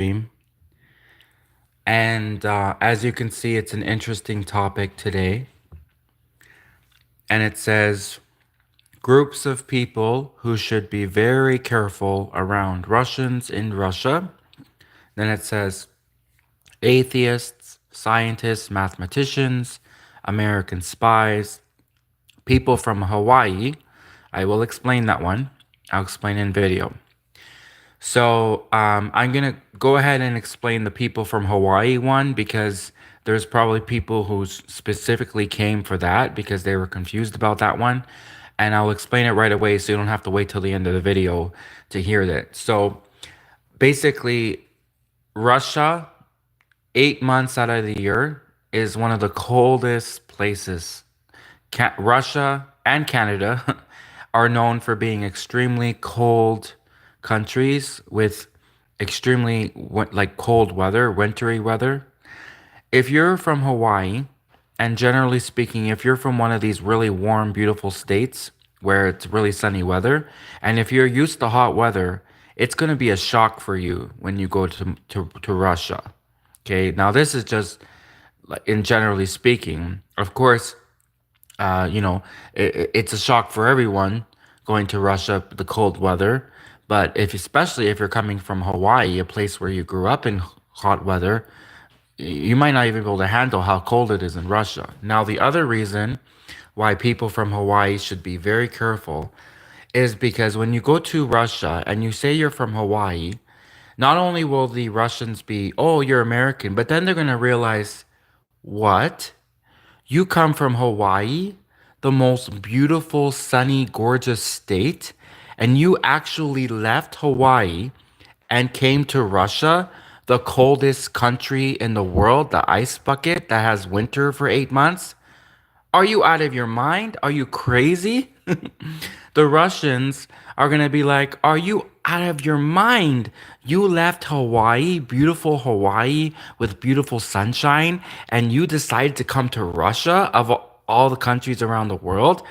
stream. And as you can see, it's an interesting topic today. And it says groups of people who should be very careful around Russians in Russia. Then it says atheists, scientists, mathematicians, American spies, people from Hawaii. I will explain that one. I'll explain in video. So I'm gonna go ahead and explain the people from Hawaii one because there's probably people who specifically came for that because they were confused about that one. And I'll explain it right away so you don't have to wait till the end of the video to hear that. So basically, Russia, 8 months out of the year, is one of the coldest places. Russia and Canada are known for being extremely cold countries with extremely like cold weather, wintry weather. If you're from Hawaii, and generally speaking, if you're from one of these really warm, beautiful states where it's really sunny weather, and if you're used to hot weather, it's going to be a shock for you when you go to Russia. Okay, now this is just in generally speaking. Of course, it's a shock for everyone going to Russia, the cold weather. But especially if you're coming from Hawaii, a place where you grew up in hot weather, you might not even be able to handle how cold it is in Russia. Now, the other reason why people from Hawaii should be very careful is because when you go to Russia and you say you're from Hawaii, not only will the Russians be, oh, you're American, but then they're going to realize, what? You come from Hawaii, the most beautiful, sunny, gorgeous state, and you actually left Hawaii and came to Russia, the coldest country in the world, the ice bucket that has winter for 8 months? Are you out of your mind? Are you crazy? The Russians are going to be like, are you out of your mind? You left Hawaii, beautiful Hawaii with beautiful sunshine, and you decided to come to Russia of all the countries around the world?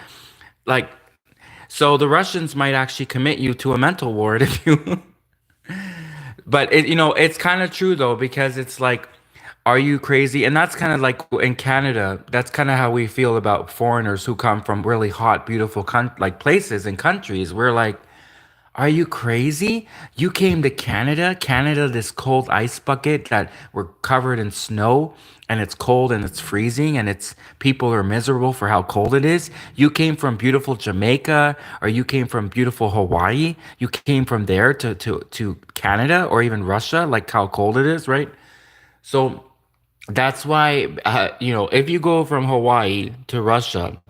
Like, so the Russians might actually commit you to a mental ward if you. But it's kind of true though, because it's like, are you crazy? And that's kind of like in Canada, that's kind of how we feel about foreigners who come from really hot, beautiful like places and countries. We're like, are you crazy? You came to Canada, this cold ice bucket that we're covered in snow and it's cold and it's freezing and it's people are miserable for how cold it is. You came from beautiful Jamaica or you came from beautiful Hawaii. You came from there to Canada or even Russia, like how cold it is, right? So that's why, if you go from Hawaii to Russia,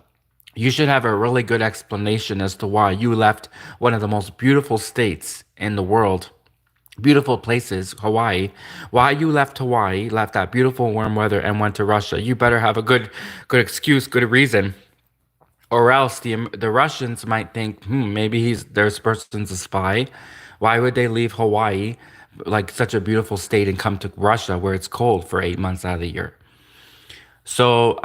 you should have a really good explanation as to why you left one of the most beautiful states in the world, beautiful places, Hawaii. Why you left Hawaii, left that beautiful warm weather, and went to Russia. You better have a good excuse, good reason, or else the Russians might think, maybe this person's a spy. Why would they leave Hawaii, like such a beautiful state, and come to Russia where it's cold for 8 months out of the year? So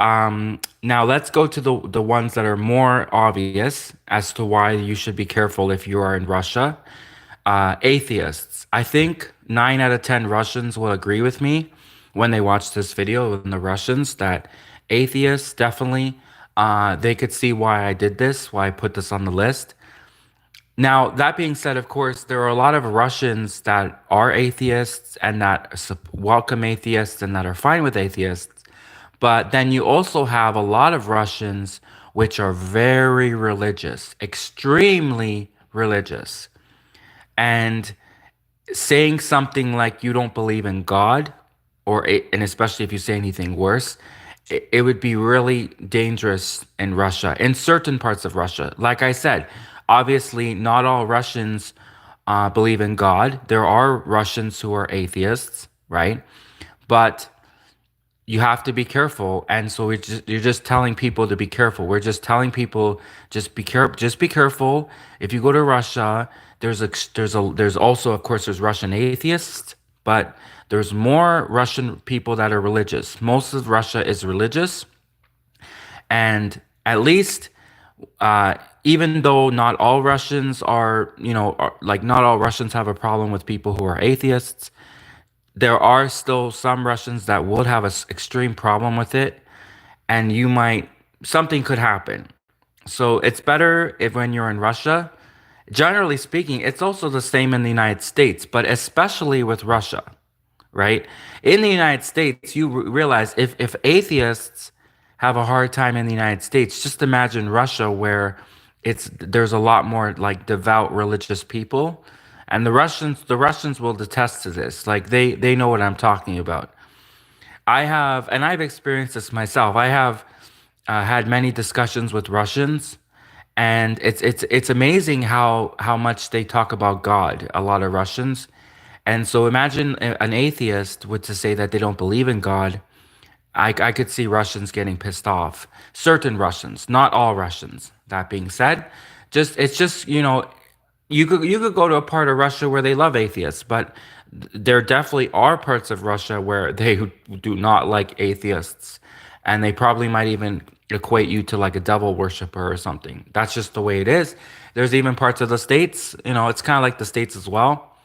now let's go to the ones that are more obvious as to why you should be careful if you are in Russia. Atheists. I think 9 out of 10 Russians will agree with me when they watch this video, and the Russians, that atheists definitely, they could see why I did this, why I put this on the list. Now, that being said, of course, there are a lot of Russians that are atheists and that welcome atheists and that are fine with atheists. But then you also have a lot of Russians which are very religious, extremely religious. And saying something like you don't believe in God, and especially if you say anything worse, it would be really dangerous in Russia, in certain parts of Russia. Like I said, obviously, not all Russians believe in God. There are Russians who are atheists, right? But you have to be careful, and so you're just telling people to be careful. We're just telling people just be careful. If you go to Russia, there's also, of course, there's Russian atheists, but there's more Russian people that are religious. Most of Russia is religious, and at least even though not all Russians are, like not all Russians have a problem with people who are atheists, there are still some Russians that would have an extreme problem with it, and you might something could happen. So it's better if when you're in Russia, generally speaking, it's also the same in the United States, but especially with Russia, right? In the United States, you realize if atheists have a hard time in the United States, just imagine Russia where there's a lot more like devout religious people, and the Russians will detest to this. Like they know what I'm talking about. I've experienced this myself. I have had many discussions with Russians, and it's amazing how much they talk about God. A lot of Russians, and so imagine an atheist would to say that they don't believe in God. I could see Russians getting pissed off. Certain Russians, not all Russians. That being said, it's just you could go to a part of Russia where they love atheists, but there definitely are parts of Russia where they do not like atheists, and they probably might even equate you to like a devil worshiper or something. That's just the way it is. There's even parts of the states, it's kind of like the states as well.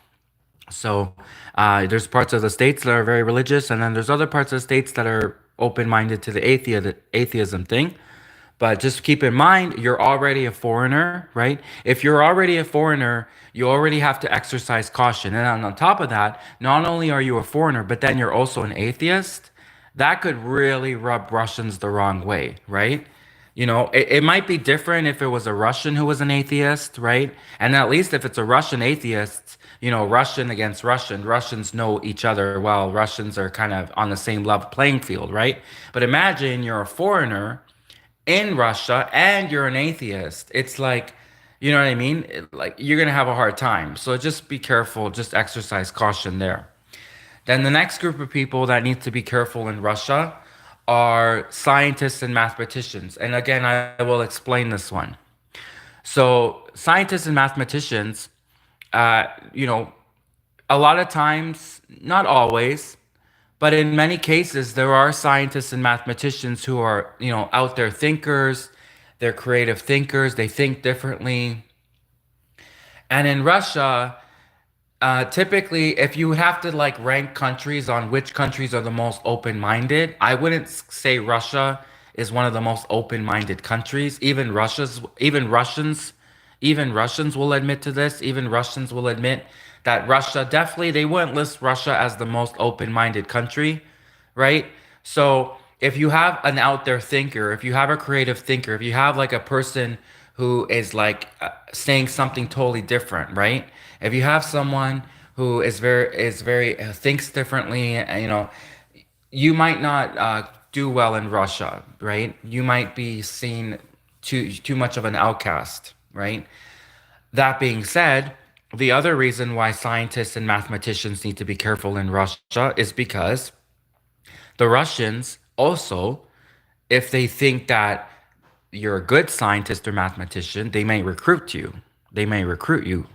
So there's parts of the states that are very religious, and then there's other parts of the states that are open-minded to the atheism thing. But just keep in mind, you're already a foreigner, right? If you're already a foreigner, you already have to exercise caution. And on top of that, not only are you a foreigner, but then you're also an atheist. That could really rub Russians the wrong way, right? It might be different if it was a Russian who was an atheist, right? And at least if it's a Russian atheist, Russian against Russian, Russians know each other well. Russians are kind of on the same level playing field, right? But imagine you're a foreigner in Russia and you're an atheist. It's like, you know what I mean? Like you're gonna have a hard time. So just be careful. Just exercise caution there. Then the next group of people that need to be careful in Russia are scientists and mathematicians. And again, I will explain this one. So scientists and mathematicians, uh, you know, a lot of times, not always, but in many cases, there are scientists and mathematicians who are, out there thinkers. They're creative thinkers. They think differently. And in Russia, typically, if you have to like rank countries on which countries are the most open-minded, I wouldn't say Russia is one of the most open-minded countries. Even Russians will admit to this. Even Russians will admit that Russia definitely they wouldn't list Russia as the most open-minded country, right? So if you have an out there thinker, if you have a creative thinker, if you have like a person who is like saying something totally different, right? If you have someone who is very thinks differently, you might not do well in Russia, right? You might be seen too much of an outcast, right? That being said, the other reason why scientists and mathematicians need to be careful in Russia is because the Russians also, if they think that you're a good scientist or mathematician, they may recruit you. They may recruit you.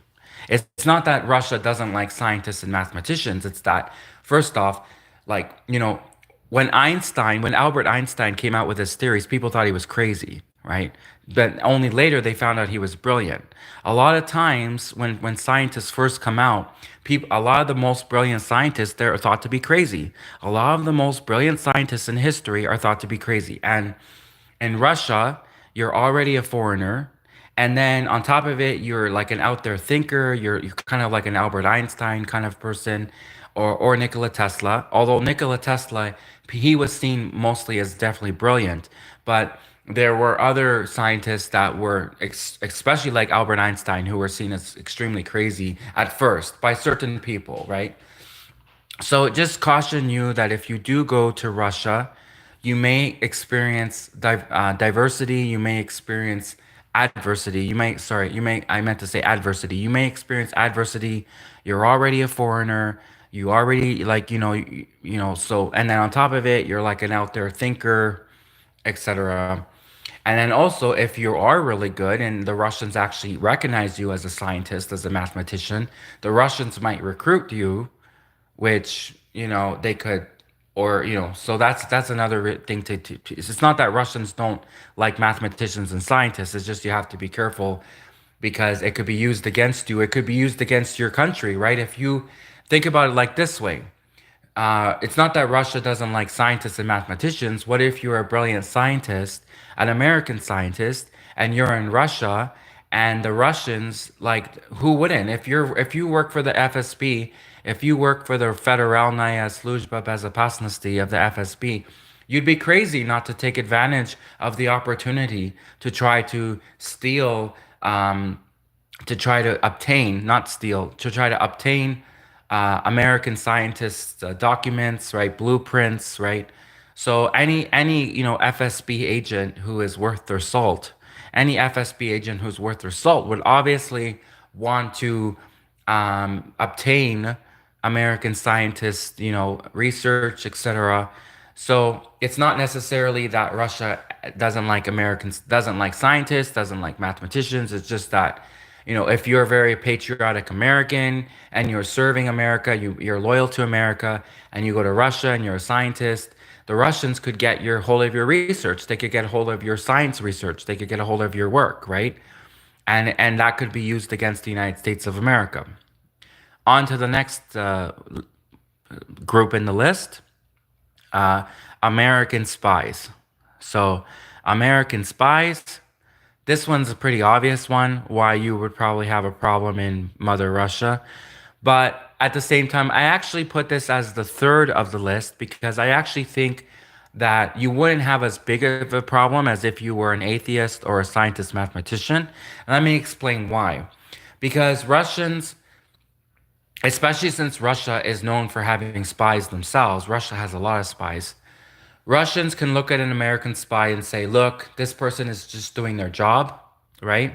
It's not that Russia doesn't like scientists and mathematicians. It's that, first off, like, when Albert Einstein came out with his theories, people thought he was crazy, right? But only later they found out he was brilliant. A lot of times when scientists first come out, a lot of the most brilliant scientists, they're thought to be crazy. A lot of the most brilliant scientists in history are thought to be crazy. And in Russia, you're already a foreigner. And then on top of it, you're like an out there thinker. You're kind of like an Albert Einstein kind of person, or Nikola Tesla. Although Nikola Tesla, he was seen mostly as definitely brilliant, but there were other scientists that were, especially like Albert Einstein, who were seen as extremely crazy at first by certain people, right? So just caution you that if you do go to Russia, you may experience diversity. You may experience adversity. I meant to say adversity. You may experience adversity. You're already a foreigner. You already like, so, and then on top of it, you're like an out there thinker, etc. And then also, if you are really good and the Russians actually recognize you as a scientist, as a mathematician, the Russians might recruit you, which they could, or so that's another thing it's not that Russians don't like mathematicians and scientists. It's just you have to be careful because it could be used against you. It could be used against your country, right? If you think about it like this way, It's not that Russia doesn't like scientists and mathematicians. What if you're a brilliant scientist, an American scientist, and you're in Russia, and the Russians, like, who wouldn't? If you work for the FSB, if you work for the Federalnaya Sluzhba Bezopasnosti of the FSB, you'd be crazy not to take advantage of the opportunity to try to steal, to try to obtain, not steal, to try to obtain American scientists' documents, right, blueprints, right. So any FSB agent who is worth their salt, any FSB agent who's worth their salt would obviously want to obtain American scientists, research, etc. So it's not necessarily that Russia doesn't like Americans, doesn't like scientists, doesn't like mathematicians. It's just that, if you're a very patriotic American and you're serving America, you're loyal to America, and you go to Russia and you're a scientist, the Russians could get your hold of your research. They could get a hold of your science research. They could get a hold of your work, right? And that could be used against the United States of America. On to the next group in the list, uh, American spies. So, American spies. This one's a pretty obvious one, why you would probably have a problem in Mother Russia. But at the same time, I actually put this as the third of the list because I actually think that you wouldn't have as big of a problem as if you were an atheist or a scientist mathematician. And let me explain why. Because Russians, especially since Russia is known for having spies themselves, Russia has a lot of spies. Russians can look at an American spy and say, look, this person is just doing their job, right?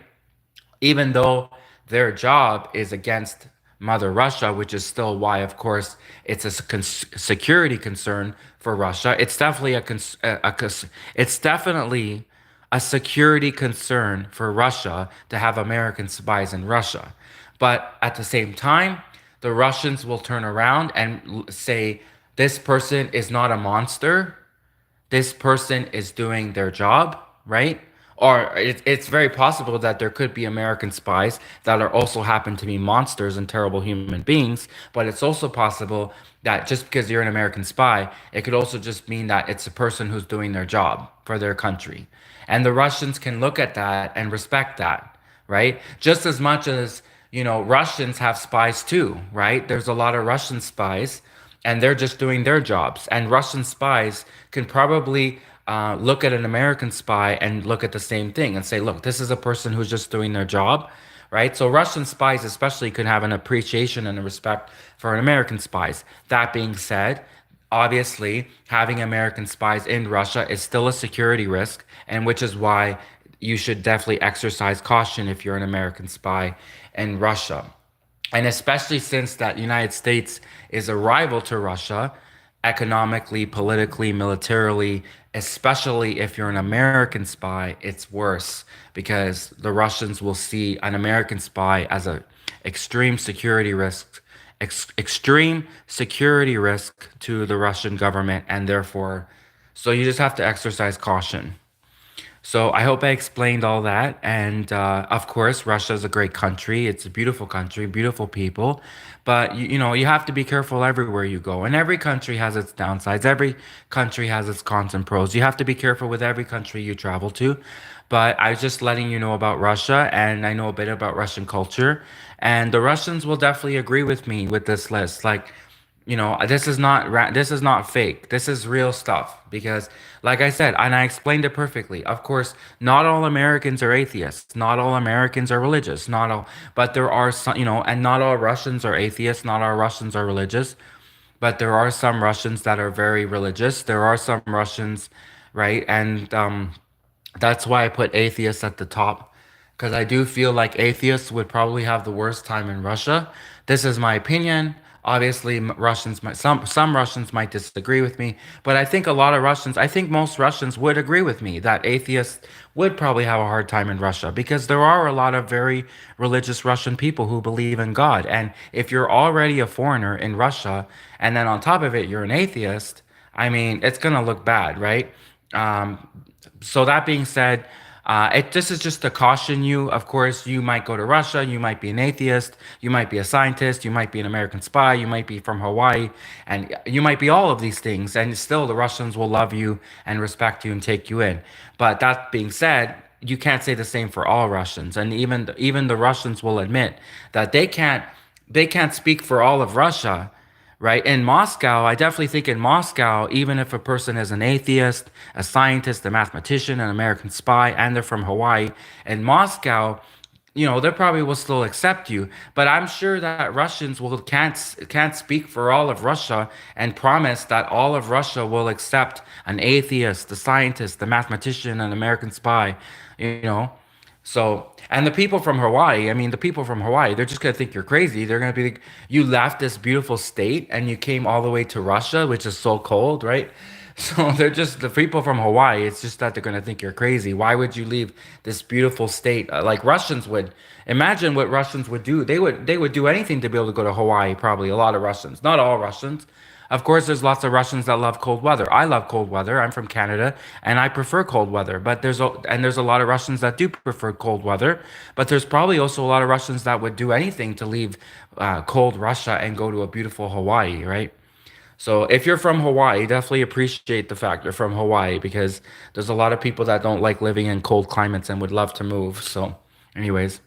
Even though their job is against Mother Russia, which is still why, of course, it's a security concern for Russia. It's definitely it's definitely a security concern for Russia to have American spies in Russia. But at the same time, the Russians will turn around and say, this person is not a monster, this person is doing their job, right? Or it's very possible that there could be American spies that are also happen to be monsters and terrible human beings. But it's also possible that just because you're an American spy, it could also just mean that it's a person who's doing their job for their country. And the Russians can look at that and respect that, right? Just as much as, Russians have spies too, right? There's a lot of Russian spies and they're just doing their jobs. And Russian spies can probably look at an American spy and look at the same thing and say, look, this is a person who's just doing their job, right? So Russian spies especially could have an appreciation and a respect for an American spies. That being said, obviously having American spies in Russia is still a security risk, and which is why you should definitely exercise caution if you're an American spy in Russia. And especially since that United States is a rival to Russia, economically, politically, militarily, especially if you're an American spy, it's worse because the Russians will see an American spy as a extreme security risk, extreme security risk to the Russian government, and therefore, so you just have to exercise caution. So I hope I explained all that. And of course, Russia is a great country. It's a beautiful country, beautiful people. But you have to be careful everywhere you go. And every country has its downsides. Every country has its cons and pros. You have to be careful with every country you travel to. But I was just letting you know about Russia, and I know a bit about Russian culture. And the Russians will definitely agree with me with this list. Like, this is not fake. This is real stuff because, like I said, and I explained it perfectly. Of course, not all Americans are atheists. Not all Americans are religious. Not all, but there are some, and not all Russians are atheists. Not all Russians are religious, but there are some Russians that are very religious. There are some Russians, right? And that's why I put atheists at the top, because I do feel like atheists would probably have the worst time in Russia. This is my opinion. Obviously, Russians might some Russians might disagree with me, but I think a lot of Russians, I think most Russians would agree with me that atheists would probably have a hard time in Russia because there are a lot of very religious Russian people who believe in God. And if you're already a foreigner in Russia, and then on top of it, you're an atheist, I mean, it's gonna look bad, right? Um, so that being said, This is just to caution you. Of course, you might go to Russia, you might be an atheist, you might be a scientist, you might be an American spy, you might be from Hawaii, and you might be all of these things, and still the Russians will love you and respect you and take you in. But that being said, you can't say the same for all Russians, and even the Russians will admit that they can't speak for all of Russia, right? In Moscow, I definitely think in Moscow, even if a person is an atheist, a scientist, a mathematician, an American spy, and they're from Hawaii, in Moscow, they probably will still accept you. But I'm sure that Russians will can't speak for all of Russia and promise that all of Russia will accept an atheist, a scientist, a mathematician, an American spy, you know. So, and the people from Hawaii, I mean, the people from Hawaii, they're just gonna think you're crazy. They're gonna be like, you left this beautiful state and you came all the way to Russia, which is so cold, right? So they're just the people from Hawaii. It's just that they're gonna think you're crazy. Why would you leave this beautiful state? Like Russians would. Imagine what Russians would do. They would do anything to be able to go to Hawaii. Probably a lot of Russians, not all Russians. Of course, there's lots of Russians that love cold weather. I love cold weather. I'm from Canada, and I prefer cold weather. But there's a lot of Russians that do prefer cold weather. But there's probably also a lot of Russians that would do anything to leave cold Russia and go to a beautiful Hawaii, right? So if you're from Hawaii, definitely appreciate the fact you're from Hawaii because there's a lot of people that don't like living in cold climates and would love to move. So, anyways.